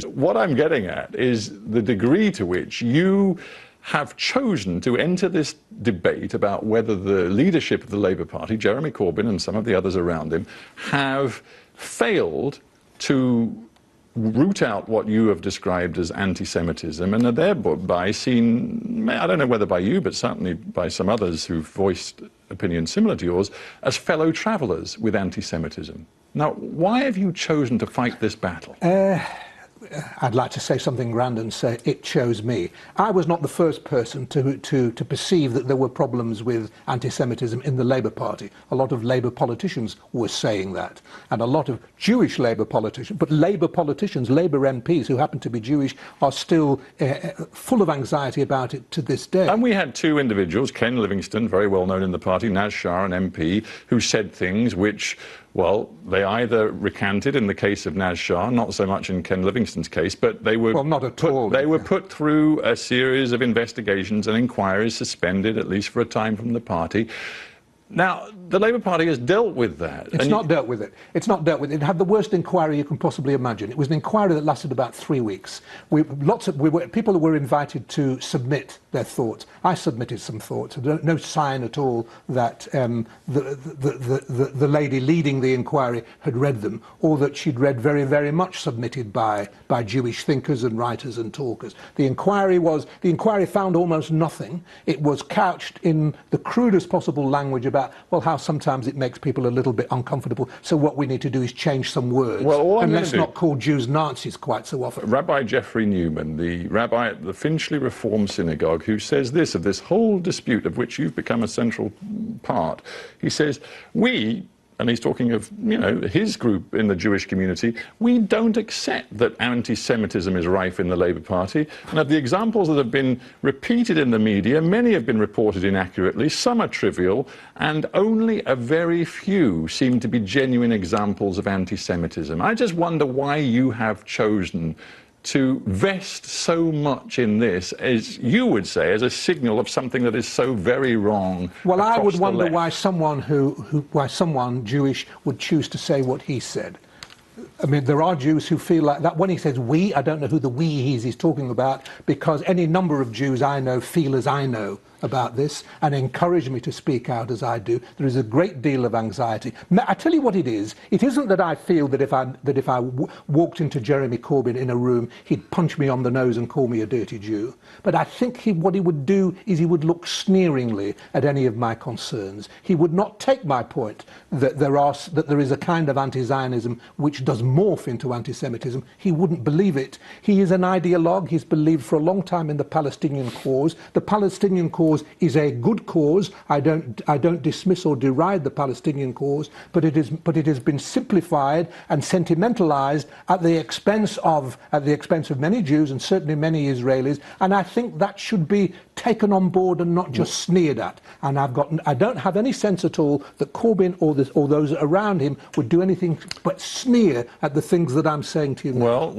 What I'm getting at is the degree to which you have chosen to enter this debate about whether the leadership of the Labour Party, Jeremy Corbyn and some of the others around him, have failed to root out what you have described as anti-Semitism, and are thereby seen, I don't know whether by you, but certainly by some others who've voiced opinions similar to yours, as fellow travellers with anti-Semitism. Now, why have you chosen to fight this battle? I'd like to say something grand and say it chose me. I was not the first person to perceive that there were problems with anti-Semitism in the Labour Party. A lot of Labour politicians were saying that, and a lot of Jewish Labour politicians, but Labour politicians, Labour MPs who happen to be Jewish, are still full of anxiety about it to this day. And we had two individuals, Ken Livingstone, very well known in the party, Naz Shah, an MP, who said things which, well, they either recanted in the case of Naz Shah, not so much in Ken Livingstone's case, but they were, well, not at all. They were put through a series of investigations and inquiries, suspended, at least for a time, from the party. Now, the Labour Party has dealt with that. It's not dealt with it. It's not dealt with it. It had the worst inquiry you can possibly imagine. It was an inquiry that lasted about 3 weeks. People were invited to submit their thoughts. I submitted some thoughts. No sign at all that the lady leading the inquiry had read them, or that she'd read very, very much submitted by Jewish thinkers and writers and talkers. The inquiry found almost nothing. It was couched in the crudest possible language about, well, how sometimes it makes people a little bit uncomfortable, so what we need to do is change some words. Well, and let's not call Jews Nazis quite so often. Rabbi Jeffrey Newman, the rabbi at the Finchley Reform Synagogue, who says this of this whole dispute of which you've become a central part, he says, we, and he's talking of, you know, his group in the Jewish community, we don't accept that anti-Semitism is rife in the Labour Party. And of the examples that have been repeated in the media, many have been reported inaccurately, some are trivial, and only a very few seem to be genuine examples of anti-Semitism. I just wonder why you have chosen to vest so much in this, as you would say, as a signal of something that is so very wrong. Well, I would wonder why someone why someone Jewish would choose to say what he said. I mean, there are Jews who feel like that. When he says we, I don't know who the we he's talking about, because any number of Jews I know feel as I know about this and encourage me to speak out as I do. There is a great deal of anxiety. I tell you what it is. It isn't that I feel that if I walked into Jeremy Corbyn in a room, he'd punch me on the nose and call me a dirty Jew. But I think what he would do is he would look sneeringly at any of my concerns. He would not take my point that there is a kind of anti-Zionism which does morph into anti-Semitism. He wouldn't believe it. He is an ideologue. He's believed for a long time in the Palestinian cause. The Palestinian cause is a good cause. I don't dismiss or deride the Palestinian cause, but it has been simplified and sentimentalized at the expense of many Jews and certainly many Israelis. And I think that should be taken on board and not just sneered at. And I don't have any sense at all that Corbyn or those around him would do anything but sneer at the things that I'm saying to you now. Well,